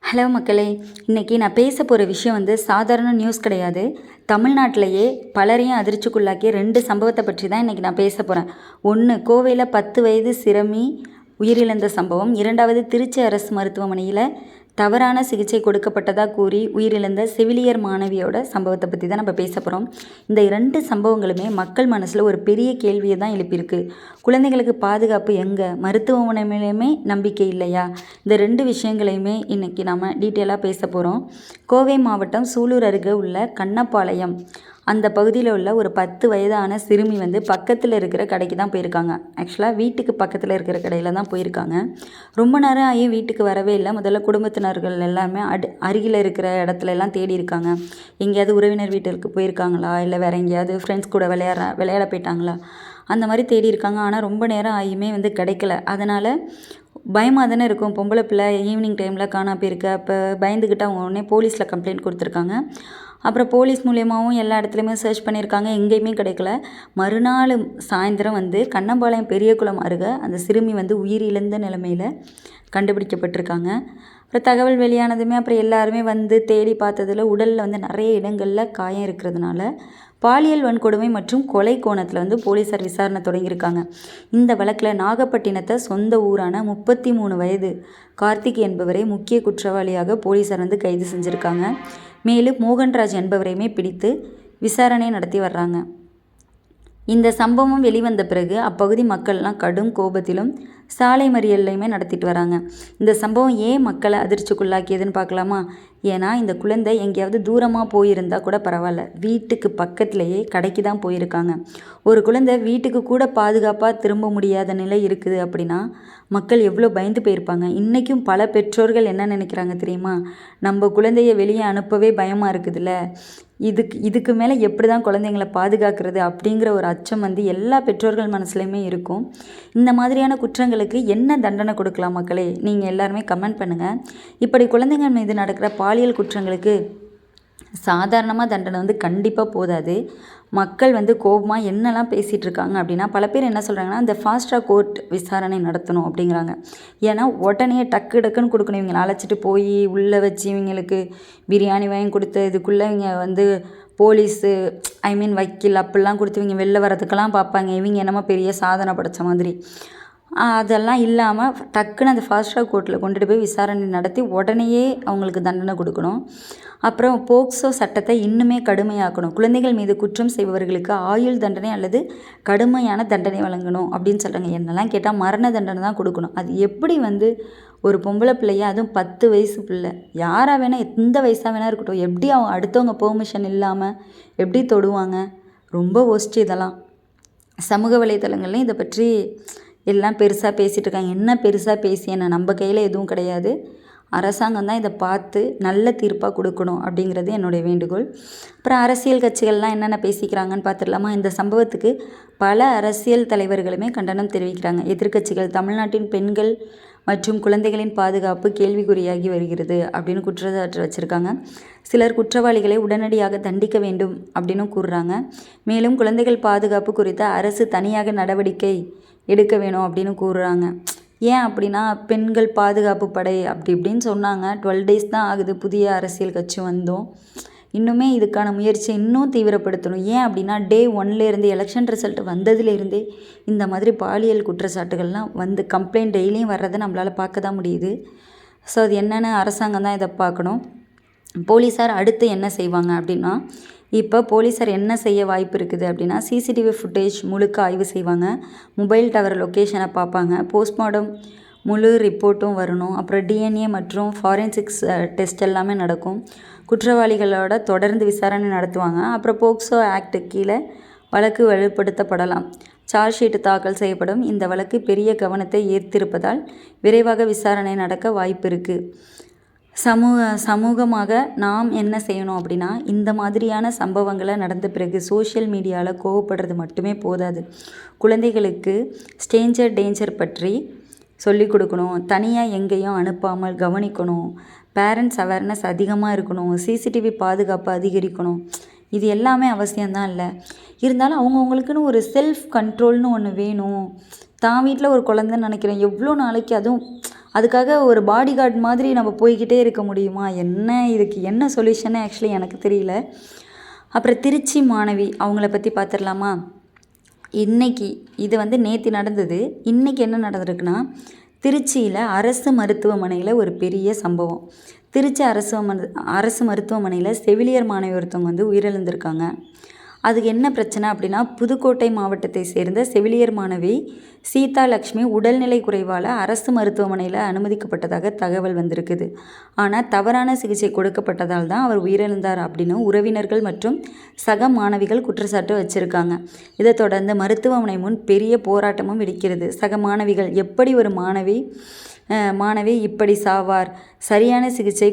Hello மக்களே, இன்றைக்கி நான் பேச போகிற விஷயம் சாதாரண நியூஸ் கிடையாது. தமிழ்நாட்டிலேயே பலரையும் அதிர்ச்சிக்குள்ளாக்கிய 2 சம்பவத்தை பற்றி தான் இன்றைக்கி நான் பேச போகிறேன். ஒன்று, கோவையில் 10 வயது சிறுமி உயிரிழந்த சம்பவம். 2வது, திருச்சி அரசு மருத்துவமனையில் தவறான சிகிச்சை கொடுக்கப்பட்டதாக கூறி உயிரிழந்த செவிலியர் மாணவியோட சம்பவத்தை பற்றி தான் நம்ம பேச போகிறோம். இந்த 2 சம்பவங்களுமே மக்கள் மனசில் ஒரு பெரிய கேள்வியை தான் எழுப்பியிருக்கு. குழந்தைகளுக்கு பாதுகாப்பு எங்கே? மருத்துவமனை மேலேயுமே நம்பிக்கை இல்லையா? இந்த 2 விஷயங்களையுமே இன்றைக்கி நாம் டீட்டெயிலாக பேச போகிறோம். கோவை மாவட்டம் சூலூர் அருகே உள்ள கண்ணப்பாளையம் அந்த பகுதியில் உள்ள ஒரு 10 வயதான சிறுமி பக்கத்தில் இருக்கிற கடைக்கு தான் போயிருக்காங்க. ஆக்சுவலாக வீட்டுக்கு பக்கத்தில் இருக்கிற கடையில் தான் போயிருக்காங்க. ரொம்ப நேரம் ஆகியும் வீட்டுக்கு வரவே இல்லை. முதல்ல குடும்பத்தினர்கள் எல்லாமே அருகில் இருக்கிற இடத்துல எல்லாம் தேடி இருக்காங்க. எங்கேயாவது உறவினர் வீட்டிற்கு போயிருக்காங்களா, இல்லை வேறு எங்கேயாவது ஃப்ரெண்ட்ஸ் கூட விளையாட போயிட்டாங்களா, அந்த மாதிரி தேடி இருக்காங்க. ஆனால் ரொம்ப நேரம் ஆகியுமே கிடைக்கல. அதனால் பயமாக தானே இருக்கும். பொம்பளை பிள்ளை ஈவினிங் டைமில் காணா போயிருக்க. அப்போ பயந்துக்கிட்டு அவங்க உடனே போலீஸில் கம்ப்ளைண்ட் கொடுத்துருக்காங்க. அப்புறம் போலீஸ் மூலியமாகவும் எல்லா இடத்துலையுமே சர்ச் பண்ணியிருக்காங்க, எங்கேயுமே கிடைக்கல. மறுநாள் சாயந்தரம் கண்ணம்பாளையம் பெரியகுளம் அருகே அந்த சிறுமி உயிரிழந்த நிலைமையில் கண்டுபிடிக்கப்பட்டிருக்காங்க. அப்புறம் தகவல் வெளியானதுமே அப்புறம் எல்லாருமே தேடி பார்த்ததில் உடலில் நிறைய இடங்களில் காயம் இருக்கிறதுனால பாலியல் வன்கொடுமை மற்றும் கொலை கோணத்தில் போலீஸார் விசாரணை தொடங்கியிருக்காங்க. இந்த வழக்கில் நாகப்பட்டினத்தை சொந்த ஊரான 33 வயது கார்த்திக் என்பவரை முக்கிய குற்றவாளியாக போலீஸார் கைது செஞ்சுருக்காங்க. மேலும் மோகன்ராஜ் என்பவரையுமே பிடித்து விசாரணை நடத்தி வர்றாங்க. இந்த சம்பவம் வெளிவந்த பிறகு அப்பகுதி மக்கள்லாம் கடும் கோபத்திலும் சாலை மறியல்லையுமே நடத்திட்டு வராங்க. இந்த சம்பவம் ஏன் மக்களை அதிர்ச்சிக்குள்ளாக்கியதுன்னு பார்க்கலாமா? ஏன்னா இந்த குழந்தை எங்கேயாவது தூரமாக போயிருந்தால் கூட பரவாயில்ல, வீட்டுக்கு பக்கத்துலேயே கடைக்கு தான் போயிருக்காங்க. ஒரு குழந்தை வீட்டுக்கு கூட பாதுகாப்பாக திரும்ப முடியாத நிலை இருக்குது அப்படின்னா மக்கள் எவ்வளோ பயந்து போயிருப்பாங்க. இன்றைக்கும் பல பெற்றோர்கள் என்ன நினைக்கிறாங்க தெரியுமா? நம்ம குழந்தைய வெளியே அனுப்பவே பயமாக இருக்குதுல்ல, இதுக்கு மேலே எப்படி தான் குழந்தைங்களை பாதுகாக்கிறது அப்படிங்கிற ஒரு அச்சம் எல்லா பெற்றோர்கள் மனசுலையுமே இருக்கும். இந்த மாதிரியான குற்றங்களுக்கு என்ன தண்டனை கொடுக்கலாம் மக்களே? நீங்கள் எல்லாருமே கமெண்ட் பண்ணுங்கள். இப்படி குழந்தைங்கள் மீது நடக்கிற பாலியல் குற்றங்களுக்கு சாதாரணமாக தண்டனை கண்டிப்பாக போதாது. மக்கள் கோபமாக என்னெல்லாம் பேசிகிட்டு இருக்காங்க அப்படின்னா, பல பேர் என்ன சொல்கிறாங்கன்னா, இந்த ஃபாஸ்ட்ராக் கோர்ட் விசாரணை நடத்தணும் அப்படிங்கிறாங்க. ஏன்னா உடனே டக்குன்னு கொடுக்கணும். இவங்களை அழைச்சிட்டு போய் உள்ளே வச்சு இவங்களுக்கு பிரியாணி வாங்கி கொடுத்து இதுக்குள்ளே இவங்க போலீஸு வக்கீல் அப்படிலாம் கொடுத்து இவங்க வெளில வரதுக்கெல்லாம் பார்ப்பாங்க. இவங்க என்னமோ பெரிய சாதனை படைச்ச மாதிரி. அதெல்லாம் இல்லாமல் டக்குன்னு அந்த ஃபாஸ்ட்ராக் கோர்ட்டில் கொண்டுட்டு போய் விசாரணை நடத்தி உடனேயே அவங்களுக்கு தண்டனை கொடுக்கணும். அப்புறம் போக்சோ சட்டத்தை இன்னுமே கடுமையாக்கணும். குழந்தைகள் மீது குற்றம் செய்பவர்களுக்கு ஆயுள் தண்டனை அல்லது கடுமையான தண்டனை வழங்கணும் அப்படின்னு சொல்கிறாங்க. என்னெல்லாம் கேட்டால் மரண தண்டனை தான் கொடுக்கணும். அது எப்படி ஒரு பொம்பளை பிள்ளைய, அதுவும் 10 வயசு பிள்ளை, யாராக வேணால் எந்த வயசாக வேணால் இருக்கட்டும், எப்படி அவங்க அடுத்தவங்க பெர்மிஷன் இல்லாமல் எப்படி தொடுவாங்க? ரொம்ப ஒஸ்ட். இதெல்லாம் சமூக வலைத்தளங்கள்லையும் இதை பற்றி எல்லாம் பெருசாக பேசிகிட்டு இருக்காங்க. என்ன பெருசாக பேசி என்ன? நம்ம கையில் எதுவும் கிடையாது. அரசாங்கம் தான் இதை பார்த்து நல்ல தீர்ப்பாக கொடுக்கணும் அப்படிங்கிறது என்னுடைய வேண்டுகோள். அப்புறம் அரசியல் கட்சிகள்லாம் என்னென்ன பேசிக்கிறாங்கன்னு பார்த்துடலாமா? இந்த சம்பவத்துக்கு பல அரசியல் தலைவர்களுமே கண்டனம் தெரிவிக்கிறாங்க. எதிர்க்கட்சிகள் தமிழ்நாட்டின் பெண்கள் மற்றும் குழந்தைகளின் பாதுகாப்பு கேள்விக்குறியாகி வருகிறது அப்படின்னு குற்றச்சாட்டு வச்சுருக்காங்க. சிலர் குற்றவாளிகளை உடனடியாக தண்டிக்க வேண்டும் அப்படின்னு கூறுறாங்க. மேலும் குழந்தைகள் பாதுகாப்பு குறித்த அரசு தனியாக நடவடிக்கை எடுக்க வேணும் அப்படின்னு கூறுறாங்க. ஏன் அப்படின்னா, பெண்கள் பாதுகாப்பு படை அப்படி இப்படின்னு சொன்னாங்க. 12 டேஸ் தான் ஆகுது புதிய அரசியல் கட்சி வந்தோம். இன்னுமே இதுக்கான முயற்சியை இன்னும் தீவிரப்படுத்தணும். ஏன் அப்படின்னா, டே 1லேருந்து எலெக்ஷன் ரிசல்ட் வந்ததுலேருந்தே இந்த மாதிரி பாலியல் குற்றச்சாட்டுகள்லாம் கம்ப்ளைண்ட் டெய்லியும் வர்றதை நம்மளால் பார்க்க தான் முடியுது. ஸோ அது என்னென்னு அரசாங்கம் தான் இதை பார்க்கணும். போலீஸார் அடுத்து என்ன செய்வாங்க அப்படின்னா, இப்போ போலீஸார் என்ன செய்ய வாய்ப்பு இருக்குது அப்படின்னா, சிசிடிவி ஃபுட்டேஜ் முழுக்க ஆய்வு செய்வாங்க. மொபைல் டவர் லொக்கேஷனை பார்ப்பாங்க. போஸ்ட்மார்ட்டம் முழு ரிப்போர்ட்டும் வரணும். அப்புறம் டிஎன்ஏ மற்றும் ஃபாரென்சிக்ஸ் டெஸ்ட் எல்லாமே நடக்கும். குற்றவாளிகளோட தொடர்ந்து விசாரணை நடத்துவாங்க. அப்புறம் போக்சோ ஆக்ட் கீழே வழக்கு வலுப்படுத்தப்படலாம். சார்ஜ் ஷீட் தாக்கல் செய்யப்படும். இந்த வழக்கு பெரிய கவனத்தை ஈர்த்திருப்பதால் விரைவாக விசாரணை நடக்க வாய்ப்பு இருக்குது. சமூகமாக நாம் என்ன செய்யணும் அப்படின்னா, இந்த மாதிரியான சம்பவங்களை நடந்த பிறகு சோஷியல் மீடியாவில் கோவப்படுறது மட்டுமே போதாது. குழந்தைகளுக்கு ஸ்டேஞ்சர் டேஞ்சர் பற்றி சொல்லிக் கொடுக்கணும். தனியாக எங்கேயும் அனுப்பாமல் கவனிக்கணும். பேரண்ட்ஸ் அவேர்னஸ் அதிகமாக இருக்கணும். சிசிடிவி பாதுகாப்பு அதிகரிக்கணும். இது எல்லாமே அவசியம்தான் இல்லை. இருந்தாலும் அவங்கவுங்களுக்குன்னு ஒரு செல்ஃப் கண்ட்ரோல்னு ஒன்று வேணும். தான் வீட்டில் ஒரு குழந்தைன்னு நினைக்கிறேன், எவ்வளோ நாளைக்கு அதுவும் அதுக்காக ஒரு பாடி கார்டு மாதிரி நம்ம போய்கிட்டே இருக்க முடியுமா? இதுக்கு என்ன சொல்யூஷன்னு ஆக்சுவலி எனக்கு தெரியல. அப்புறம் திருச்சி மாணவி அவங்கள பற்றி பார்த்துடலாமா? இன்றைக்கி இது வந்து நேற்று நடந்தது. இன்றைக்கி என்ன நடந்திருக்குன்னா, திருச்சியில் அரசு மருத்துவமனையில் ஒரு பெரிய சம்பவம். திருச்சி அரசு மருத்துவமனையில் செவிலியர் மாணவி ஒருத்தவங்க வந்து உயிரிழந்திருக்காங்க. அதுக்கு என்ன பிரச்சனை அப்படின்னா, புதுக்கோட்டை மாவட்டத்தை சேர்ந்த செவிலியர் மாணவி சீதா லக்ஷ்மி உடல்நிலை குறைவால் அரசு மருத்துவமனையில் அனுமதிக்கப்பட்டதாக தகவல் வந்திருக்குது. ஆனால் தவறான சிகிச்சை கொடுக்கப்பட்டதால் தான் அவர் உயிரிழந்தார் அப்படின்னு உறவினர்கள் மற்றும் சக மாணவிகள் குற்றச்சாட்டு வச்சுருக்காங்க. இதை தொடர்ந்து மருத்துவமனை முன் பெரிய போராட்டமும் வெடிக்கிறது. சக மாணவிகள் எப்படி ஒரு மாணவி இப்படி சாவார், சரியான சிகிச்சை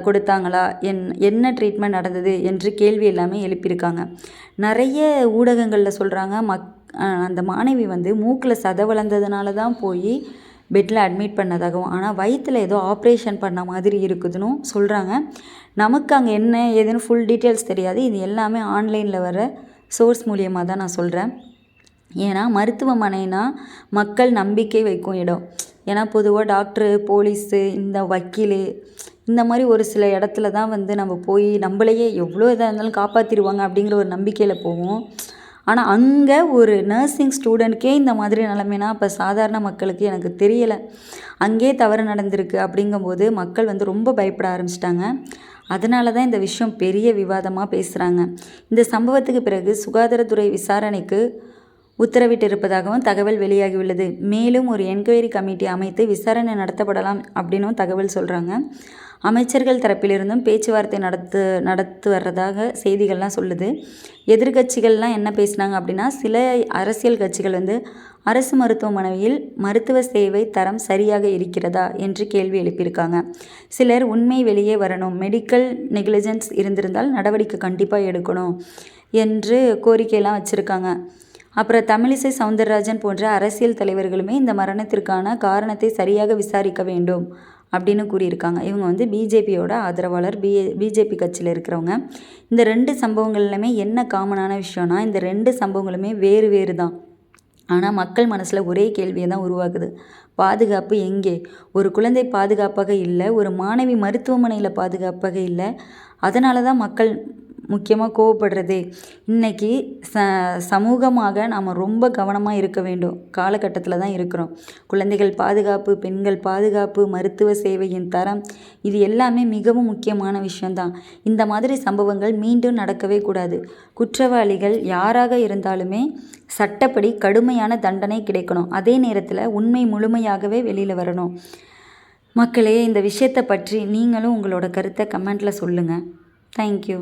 கொடுத்தாங்களா, என்ன ட்ரீட்மெண்ட் நடந்தது என்று கேள்வி எல்லாமே எழுப்பியிருக்காங்க. நிறைய ஊடகங்களில் சொல்கிறாங்க, அந்த மாணவி வந்து மூக்கில் சதை வளர்ந்ததுனால தான் போய் பெட்டில் அட்மிட் பண்ணதாகவும், ஆனால் வயிற்றில் ஏதோ ஆப்ரேஷன் பண்ண மாதிரி இருக்குதுன்னு சொல்கிறாங்க. நமக்கு அங்கே என்ன ஏதுன்னு ஃபுல் டீட்டெயில்ஸ் தெரியாது. இது எல்லாமே ஆன்லைனில் வர சோர்ஸ் மூலியமாக தான் நான் சொல்கிறேன். ஏன்னா மருத்துவமனைனா மக்கள் நம்பிக்கை வைக்கும் இடம். ஏன்னா பொதுவாக டாக்டரு, போலீஸு, இந்த வக்கீல், இந்த மாதிரி ஒரு சில இடத்துல தான் வந்து நம்ம போய் நம்மளையே எவ்வளோ இதாக இருந்தாலும் காப்பாற்றிடுவாங்க அப்படிங்கிற ஒரு நம்பிக்கையில் போவோம். ஆனால் அங்கே ஒரு நர்சிங் ஸ்டூடெண்ட்கே இந்த மாதிரி நிலைமைனா அப்போ சாதாரண மக்களுக்கு எனக்கு தெரியலை. அங்கே தவறு நடந்திருக்கு அப்படிங்கும்போது மக்கள் வந்து ரொம்ப பயப்பட ஆரம்பிச்சிட்டாங்க. அதனால தான் இந்த விஷயம் பெரிய விவாதமாக பேசுகிறாங்க. இந்த சம்பவத்துக்கு பிறகு சுகாதாரத்துறை விசாரணைக்கு உத்தரவிட்டிருப்பதாகவும் தகவல் வெளியாகியுள்ளது. மேலும் ஒரு என்கொயரி கமிட்டி அமைத்து விசாரணை நடத்தப்படலாம் அப்படின்னும் தகவல் சொல்கிறாங்க. அமைச்சர்கள் தரப்பிலிருந்தும் பேச்சுவார்த்தை நடத்து வர்றதாக செய்திகள்லாம் சொல்லுது. எதிர்கட்சிகள்லாம் என்ன பேசினாங்க அப்படின்னா, சில அரசியல் கட்சிகள் வந்து அரசு மருத்துவமனையில் மருத்துவ சேவை தரம் சரியாக இருக்கிறதா என்று கேள்வி எழுப்பியிருக்காங்க. சிலர் உண்மை வெளியே வரணும், மெடிக்கல் நெக்லிஜென்ஸ் இருந்திருந்தால் நடவடிக்கை கண்டிப்பாக எடுக்கணும் என்று கோரிக்கையெல்லாம் வச்சுருக்காங்க. அப்புறம் தமிழிசை சவுந்தரராஜன் போன்ற அரசியல் தலைவர்களுமே இந்த மரணத்திற்கான காரணத்தை சரியாக விசாரிக்க வேண்டும் அப்படின்னு கூறியிருக்காங்க. இவங்க வந்து பிஜேபியோட ஆதரவாளர், பிஜேபி கட்சியில் இருக்கிறவங்க. இந்த 2 சம்பவங்கள்லையுமே என்ன காமனான விஷயம்னா, இந்த 2 சம்பவங்களுமே வேறு தான். ஆனால் மக்கள் மனசில் ஒரே கேள்வியை தான் உருவாக்குது. பாதுகாப்பு எங்கே? ஒரு குழந்தை பாதுகாப்பாக இல்லை, ஒரு மாணவி மருத்துவமனையில் பாதுகாப்பாக இல்லை. அதனால தான் மக்கள் முக்கியமாக கோவப்படுறதே. இன்றைக்கி சமூகமாக நாம் ரொம்ப கவனமாக இருக்க வேண்டும் காலகட்டத்தில் தான் இருக்கிறோம். குழந்தைகள் பாதுகாப்பு, பெண்கள் பாதுகாப்பு, மருத்துவ சேவையின் தரம், இது எல்லாமே மிகவும் முக்கியமான விஷயந்தான். இந்த மாதிரி சம்பவங்கள் மீண்டும் நடக்கவே கூடாது. குற்றவாளிகள் யாராக இருந்தாலுமே சட்டப்படி கடுமையான தண்டனை கிடைக்கணும். அதே நேரத்தில் உண்மை முழுமையாகவே வெளியில் வரணும். மக்களே, இந்த விஷயத்தை பற்றி நீங்களும் உங்களோட கருத்தை கமெண்ட்டில் சொல்லுங்கள். தேங்க்யூ.